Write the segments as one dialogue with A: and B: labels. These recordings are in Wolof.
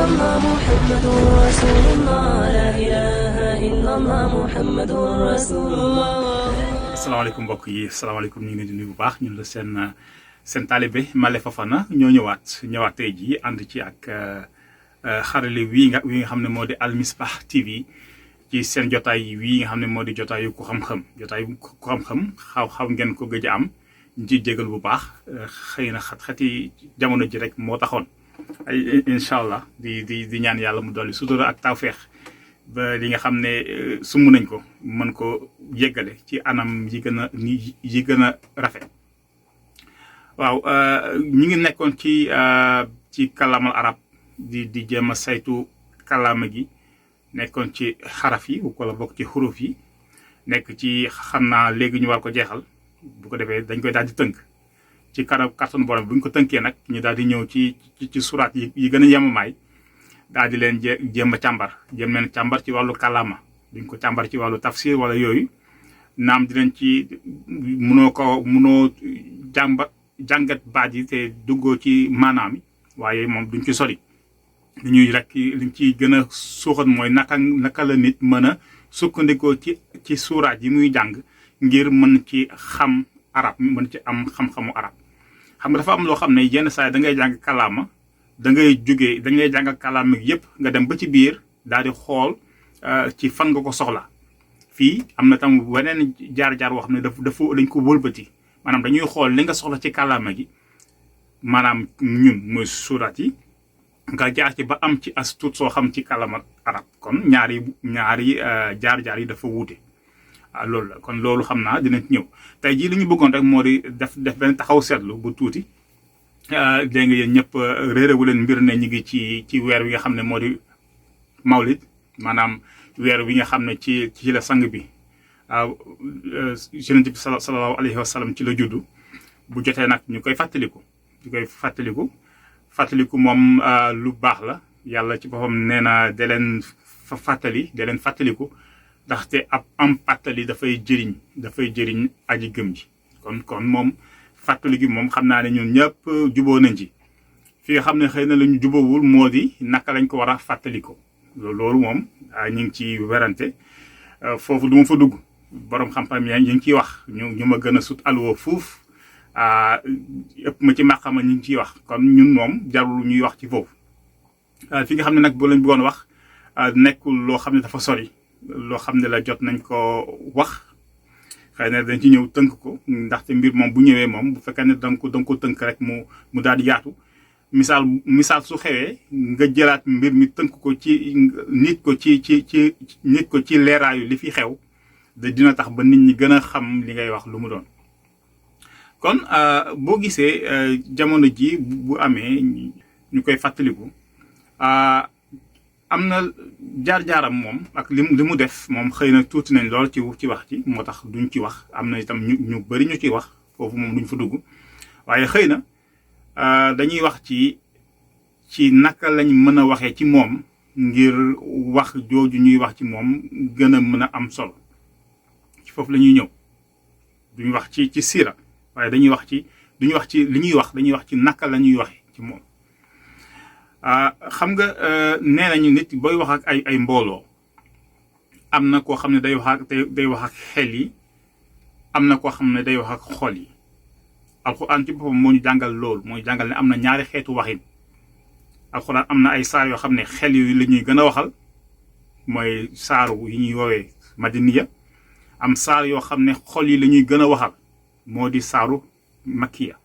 A: الله محمد رسول الله لا إله إلا الله محمد رسول الله.
B: asalaamaaleykum mbokk yi asalaamaaleykum ñu ngi leen di nuyu bu baax ñun la seen taalibe Male Fofana ñoo ñëwaat tey jii ànd ci ak xarale wi nga xam ne moo di Al Misbah TV ci seen jotaay wii nga xam ne moo di jotaayu ku xam-xam xaw ngeen ko gëj a am ñu ciy jégal bu baax xëy na xat-xati jamono ji rek moo taxoon ay incha allah di ñaan yàlla mu dolli sutura ak tawfeex ba li nga xam ne sumb nañ ko mën ko yeggale ci anam yi gën a rafet. waaw ñu ngi nekkoon ci kàllaamal arab di jéem a saytu kàllaama gi nekkoon ci xaraf yi wala bokk ci xuruf yi nekk ci xam naa léegi ñu war ko jeexal bu ko defee dañ koy daal di tënk ci kàttanu borom bu ñu ko tënkee nag ñu daal di ñëw ci suraat yi gën a yemamaay daal di leen jéem a càmbar ci wàllu kàllaama duñ ko càmbar ci wàllu tafsir wala yooyu naam dinañ ci munoo jàngat baat yi te duggoo ci maanaam yi waaye moom duñ ci sori li ñuy rek liñ ciy gën a suuxat mooy naka la nit mën a sukkandikoo ci suuraat yi muy jàng ngir mën ci xam arab mën ci am xam-xamu arab xam nga dafa am loo xam ne yenn saa yi da ngay jàng kàllaama dañ lay jàng kàllaama yépp nga dem ba ci biir daal di xool ci fan nga ko soxla fii am na tam weneen jaar-jaar woo xam ne dañ ko wëlbati maanaam dañuy xool li nga soxla ci kàllaama gi maanaam ñun mooy suuraat yi nga jaar ci ba am ci as tuut soo xam ci kàllaama arab kon ñaari jaar-jaar yi dafa wuute loolu la kon loolu xam naa dinañ ñëw tey jii li ñu bëggoon rek moo di def benn taxaw seetlu bu tuuti dégg nga yéen ñëpp réerewu leen mbir ne ñu ngi ci weer wi nga xam ne moo di mawlid maanaam weer wi nga xam ne ci la sang bi yonent bi sallallahu alayhi wa sallam ci la juddu bu jotee nag ñu koy fàttaliku moom lu baax la yàlla ci boppam nee na da leen fàttaliku ndaxte am fàttali dafay jëriñ aji gëm ji kon moom fàttali gi moom xam naa ne ñun ñëpp juboo nañ ci fi nga xam ne xëy na la ñu jubóowul moo di naka lañ ko war a fàttaliko loolu moom ñu ngi ci werante foofu du ma fa dugg borom xam-xam yaa ñu ngi ciy wax ñu ma gën a sut alwoo fuuf ëpp ma ci màqama ñu ngi ciy wax kon ñun moom jarul ñuy wax ci foofu fi nga xam ne nag boo lañ bëggoon wax nekkul loo xam ne dafa sori loo xam ne la jot nañ ko wax xëy na dañ ci ñëw tënk ko ndaxte mbir moom bu ñëwee moom bu fekkee ne danga ko tënk rek mu daal di yaatu misaal su xewee nga jëlaat mbir mi tënk ko nit ko ci leeraayu li fi xew dina tax ba nit ñi gën a xam li ngay wax lu mu doon kon boo gisee jamono ji bu amee ñu koy fàttaliku am na jaar-jaaram moom ak li mu def moom xëy na tuuti nañ lool ci wax ci moo tax duñ ci wax am na itam ñu bari ñu ciy wax foofu moom duñ fa dugg waaye xëy na dañuy wax ci naka lañ mën a waxee ci moom ngir wax jooju ñuy wax ci moom gën a mën a am solo ci foofu la ñuy ñëw duñu wax ci siira waaye duñu wax ci li ñuy wax dañuy wax ci naka la ñuy waxee ci moom xam nga nee nañu nit booy wax ak ay mbooloo am na koo xam ne day wax ak xel yi am na koo xam ne day wax ak xol yi alxuraan ci boppam moo ñu jàngal loolu moo ñu jàngal ne am na ñaari xeetu waxin alxuraan am na ay saar yoo xam ne xel yi la ñuy gën a waxal mooy saaru yi ñuy woowee madiniya am saar yoo xam ne xol yi la ñuy gën a waxal moo di saaru makkiya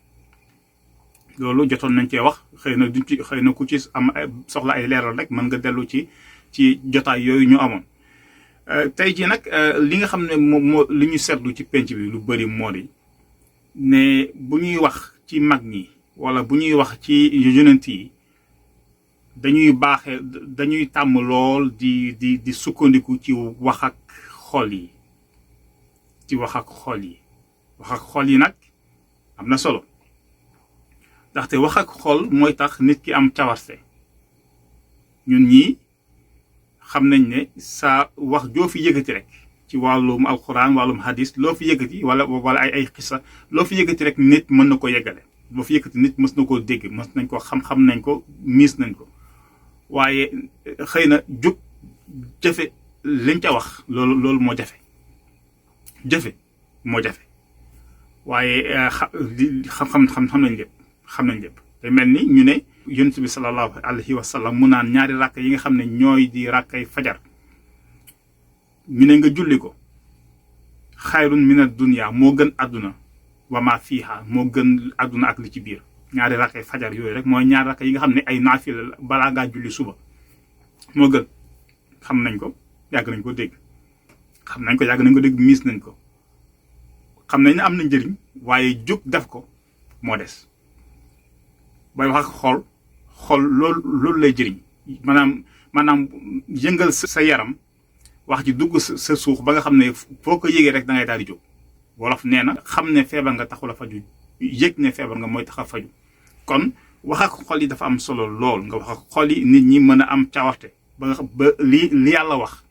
B: loolu jotoon nañ cee wax xëy na ku ci am soxla ay leeral rek mën nga dellu ci jotaay yooyu ñu amoon tey jii nag li nga xam ne moo li ñu seetlu ci penc bi lu bari moo di ne bu ñuy wax ci mag ñi wala bu ñuy wax ci yonent yi dañuy tàmm lool di sukkandiku ci wax ak xol yi wax ak xol yi nag am na solo ndaxte wax ak xol mooy tax nit ki am cawarte ñun ñii xam nañ ne saa wax joo fi yëkkati rek ci wàllum alxuraan wàllum hadis loo fi yëkkati wala ay xisa loo fi yëkkati rek nit mën na ko yeggale loo fi yëkkati nit mës na koo dégg mës nañ ko xam nañ ko miis nañ ko waaye xëy na jug jëfe liñ ca wax loolu moo jafe jëfe moo jafe waaye xam nañ lépp te mel ni ñu ne yonent bi sallallahu alayhi wa sallam mu naan ñaari ràkk yi nga xam ne ñooy di ràkkay fajar ñu ne nga julli ko xayrun min ad-dunya moo gën àdduna wa ma fiha moo gën àdduna ak li ci biir ñaari ràkkay fajar yooyu rek mooy ñaari ràkk yi nga xam ne ay naafila la balaa ngaa julli suba moo gën xam nañ ko yàgg nañ ko dégg yàgg nañ ko dégg miis nañ ko xam nañ ne am na njëriñ waaye jóg def ko moo des bay wax ak xool loolu lay jëriñ maanaam yëngal sa yaram wax ji dugg sa suux ba nga xam ne foo ko yëgee rek da ngay daal di jóg wolof nee na xam ne feebar nga taxul a faju yëg ne feebar nga mooy tax a faju kon wax ak xol yi dafa am solo lool nga wax ak xol yi nit ñi mën a am cawarte ba li yàlla wax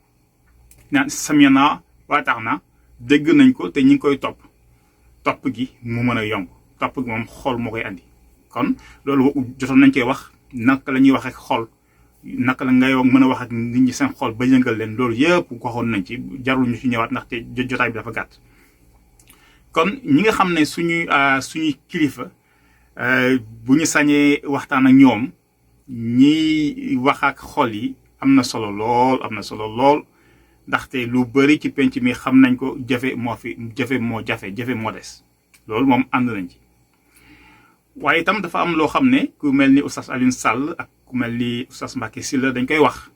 B: naan samina waa tax na dégg nañ ko te ñi ngi koy topp gi mu mën a yomb topp gi moom xol moo koy andi kon loolu jotoon nañ cee wax naka la ñuy wax ak xol naka la ngay mën a wax ak nit ñi seen xol ba yëngal leen loolu yëpp waxoon nañ ci jarul ñu ci ñëwaat ndaxte jotaay bi dafa gàtt. kon ñi nga xam ne suñuy kilifa bu ñu sañee waxtaan ak ñoom ñiy wax ak xol yi am na solo lool ndaxte lu bari ci penc mi xam nañ ko jafe moo des loolu moom ànd nañ ci. waaye itam dafa am loo xam ne ku mel ni oustaz Alioune Sall ak ku mel ni oustaz Mbacké Sylla dañ koy wax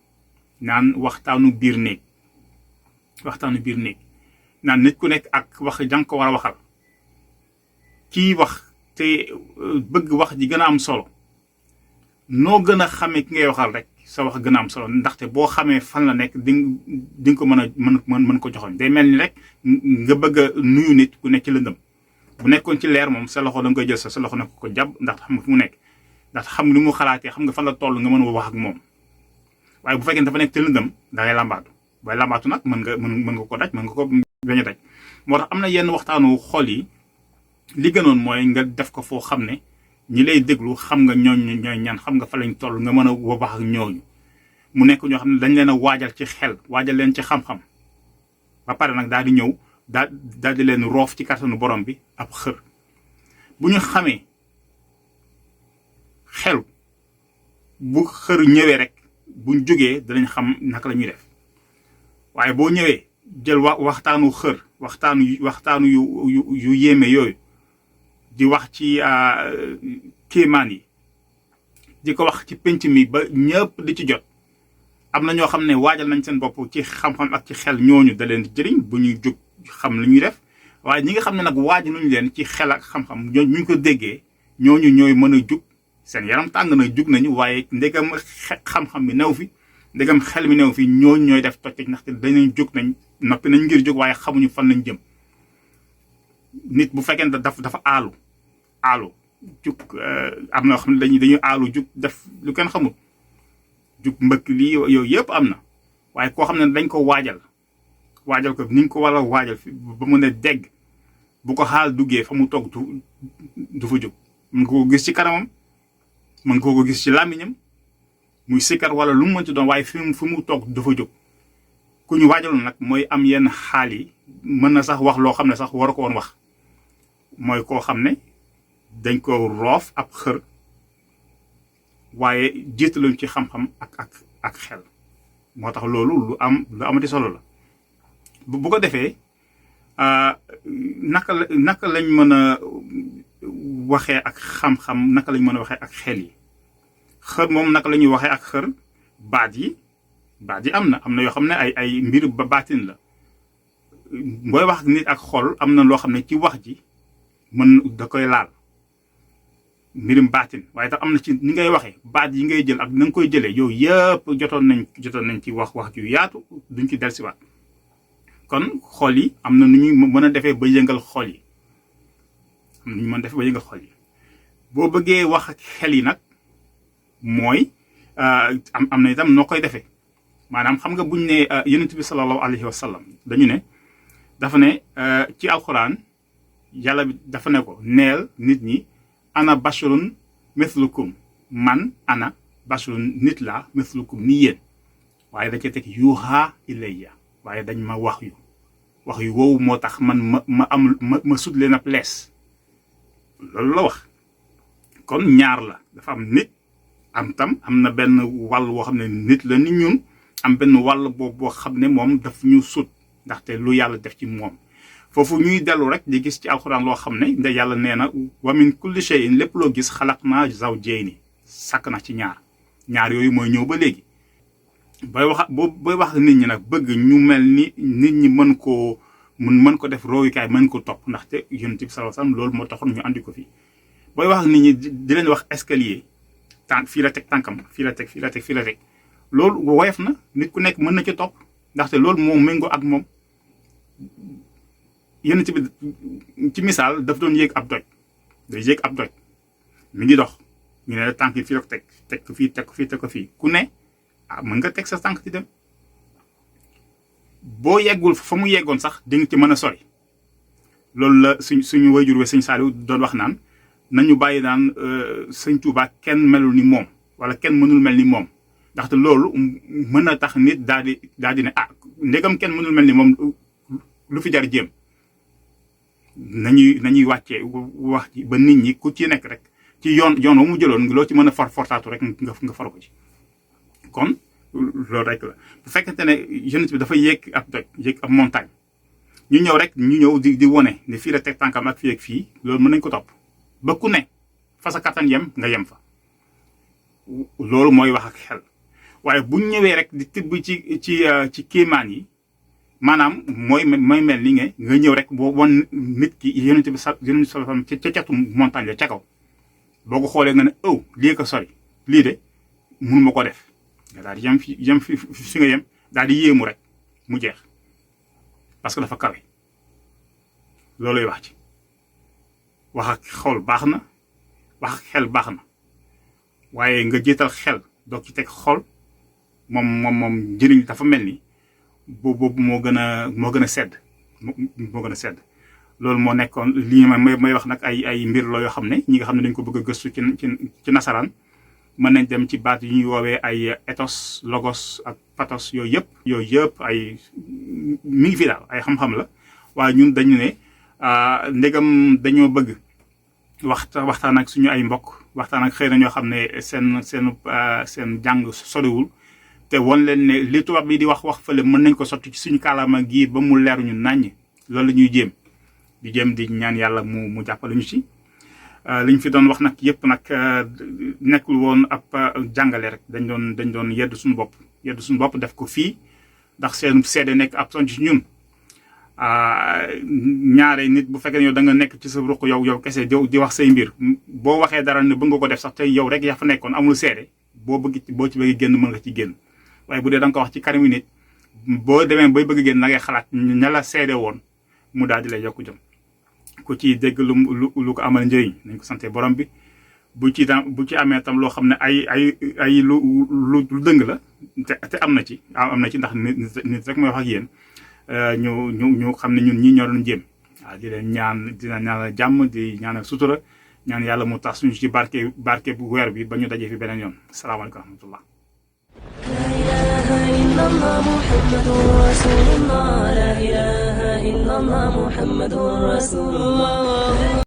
B: naan waxtaanu biir néeg naan nit ku nekk ak wax jang ko war a waxal kii wax te bëgg wax ji gën a am solo noo gën a xamee ki ngay waxal rek sa wax gën a am solo ndaxte boo xamee fan la nekk di nga ko mën ko joxoon day mel ni rek nga bëgg a nuyu nit ku nekk ci lëndëm bu nekkoon ci leer moom sa loxo da nga koy jël sa loxo ne ko jàpp ndax xam nga fu mu nekk ndax xam ni mu xalaatee xam nga fan la toll nga mën a wax ak moom waaye bu fekkee dafa nekk ci lëndëm da ngay làmbaatu waaye làmbaatu nag mën nga ko daj mën nga ko bañ a daj moo tax am na yenn waxtaanu xol yi li gënoon mooy nga def ko foo xam ne ñi lay déglu xam nga ñooy ñan xam nga fa lañ toll nga mën a wax ak ñooñu mu nekk ñoo xam ne dañ leen a waajal ci xel waajal leen ci xam-xam ba pare nag daal di ñëw daal di leen roof ci kàttanu borom bi ab xër bu ñu xamee xel bu xër ñëwee rek buñ jógee danañ xam naka la ñuy def waaye boo ñëwee jël waxtaanu xër waxtaanu yu yéeme yooyu di wax ci kéemaan yi di ko wax ci penc mi ba ñëpp di ci jot am na ñoo xam ne waajal nañ seen bopp ci xam-xam ak ci xel ñooñu da leen di jëriñ bu ñuy jóg xam li ñuy def waaye ñi nga xam ne nag waaj nañu leen ci xel ak xam-xam ñooñu ñu ko déggee ñooñu ñooy mën a jug seen yaram tàng na jug nañu waaye ndegam xam-xam bi new fi ndegam xel mi new fi ñooñu ñooy def toj ndaxte dañuy jug nañ noppi nañ ngir jóg waaye xamuñu fan lañ jëm nit bu fekkee ne dafa aalu jug am na xam ne dañuy aalu jug def lu kenn xamul jug mbëkk lii yooyu yëpp am na waaye koo xam ne dañ ko waajal ko ni ñu ko war a waajal ba mu ne dégg bu ko xaal duggee fa mu toog du fa jóg mën nga ko gis ci kanamam mën nga ko gis ci làmmiñam muy sikkar wala lu mu mënti doon waaye fi mu toog du fa jóg ku ñu waajaloon nag mooy am yenn xaal yi mën na sax wax loo xam ne sax waru ko woon wax mooy koo xam ne dañ ko roof ab xër waaye jiitaluñ ci xam-xam ak xel moo tax loolu lu amati solo la bu ko defee naka lañ mën a waxee ak xam-xam naka lañ mën a waxee ak xel yi xër moom naka la ñuy waxee ak xër baat yi am na yoo xam ne ay mbir ba baatin la booy wax ak nit ak xol am na loo xam ne ci wax ji da koy laal mbirum baatin waaye tax am na ci ni ngay waxee baat yi ngay jël ak na nga koy jëlee yow yëpp jotoon nañ ci wax yu yaatu duñ ci dellusiwaat kon xol yi am na nu ñuy mën a defee ba yëngal xol yi boo bëggee wax ak xel yi nag mooy am na itam noo koy defee maanaam xam nga buñ ne yonent bi sallallahu alayhi wa sallam dañu ne dafa ne ci alxuraan yàlla bi dafa ne ko neel nit ñi ana basharun mithlukum man ana basharun nit laa mislukum ni yéen waaye dañ cee teg yuuhaa ilayya waaye dañ ma wax yu woowu moo tax man ma sut leen ab lees loolu la wax. kon ñaar la dafa am nit am na benn wàll boo xam ne nit la ni ñun am benn wàll boo xam ne moom daf ñu sut ndaxte lu yàlla def ci moom foofu ñuy dellu rek di gis ci alxuraan loo xam ne nda yàlla nee na wa min kulli shay'in lépp loo gis xalaqnaa zawjayni sàkk na ci ñaar yooyu mooy ñëw ba léegi booy wax nit ñi nag bëgg ñu mel ni nit ñi mën ko def royukaay mën ko topp ndaxte yonent bi sallallahu alayhi wasallam loolu moo taxoon ñu andi ko fi booy wax nit ñi di leen wax escalier fii la teg tànkam fii la teg loolu woyof na nit ku nekk mën na ci topp ndaxte loolu moo méngoo ak moom yonent bi ci misaal daf doon yéeg ab doj mi ngi dox ñu ne la tànk yi fii la ko teg ko fii ku ne mën nga teg sa tànk ci dem boo yeggul fa mu yeggoon sax di nga ci mën a sori loolu la suñu wayjur we sëñ Saliou doon wax naan nañu bàyyi naan sëñ Touba kenn melul ni moom wala kenn mënul mel ni moom ndaxte loolu mën na tax nit daal di ne ndegam kenn mënul mel ni moom lu fi jar jéem nañuy wàccee wax ji ba nit ñi ku ci nekk rek ci yoon wa mu jëloon loo ci mën a fortaatu rek nga far ko ci kon loolu rek la bu fekkente ne jeunesse bi dafa yéeg ab montagne ñu ñëw di wone ne fii la teg tànkam ak fii ak fii loolu mën nañ ko topp ba ku ne fa sa kattan yem nga yem fa loolu mooy wax ak xel waaye bu ñëwee rek di tibb ci kéemaan yi maanaam mooy mel ni nga ñëw rek boo won nit ki yonent bi sallallahu alayhi wasallam ca catu montagne la ca kaw boo ko xoolee nga ne lii ko sori lii de mënuma ko def nga daal di yem fi nga yem daal di yéemu rek mu jeex parce que dafa kawe looluy wax ci wax ak xol baax na wax ak xel baax na waaye nga jiital xel doog ci teg xol moom njëriñ dafa mel ni boobu moo gën a sedd loolu moo nekkoon lii may wax nag ay mbir la yoo xam ne ñi nga xam ne dañ ko bëgg a gëstu ci nasaraan mën nañ dem ci baat yu ñuy woowee ay ethos logos ak pathos yooyu yëpp ay mi ngi fi daal ay xam-xam la waaye ñun dañu ne ndegam dañoo bëgg waxtaan ak suñu ay mbokk waxtaan ak xëy na ñoo xam ne seen jàng soriwul te won leen ne li tubaab bi di wax fële mën nañ ko sotti ci suñu kàllaama gii ba mu leer ñu naññ loolu la ñuy jéem di ñaan yàlla mu jàppale ñu ci liñ fi doon wax nag yëpp nag nekkul woon ab jàngale rek dañ doon yedd suñu bopp def ko fii ndax seen seede nekk ab sonc ci ñun ñaare nit bu fekkee yow da nga nekk ci sa ruq yow kese di wax say mbir boo waxee dara ne bëgg nga ko def sax te yow rek yaa fa nekkoon amul seede boo ci bëgg génn mën nga ci génn waaye bu dee da nga ko wax ci kanamu nit boo demee bay bëgg génn na ngay xalaat ña la seede woon mu daal di lay yokku jëm ku ci dégg lu ko amal njëriñ nañ ko sante borom bi bu ci amee tam loo xam ne ay lu dëng la te am na ci ndax nit rek mooy wax ak yéen ñu xam ne ñun ñi ñoo doon jéem waaw di leen ñaanal jàmm di ñaanal sutura ñaan yàlla mu tax suñu ci barke bu weer bi ba ñu dajee fi beneen yoon salaamaaleykum wa rahmatullah
A: لا إله إلا الله محمد رسول الله لا إله إلا الله محمد رسول الله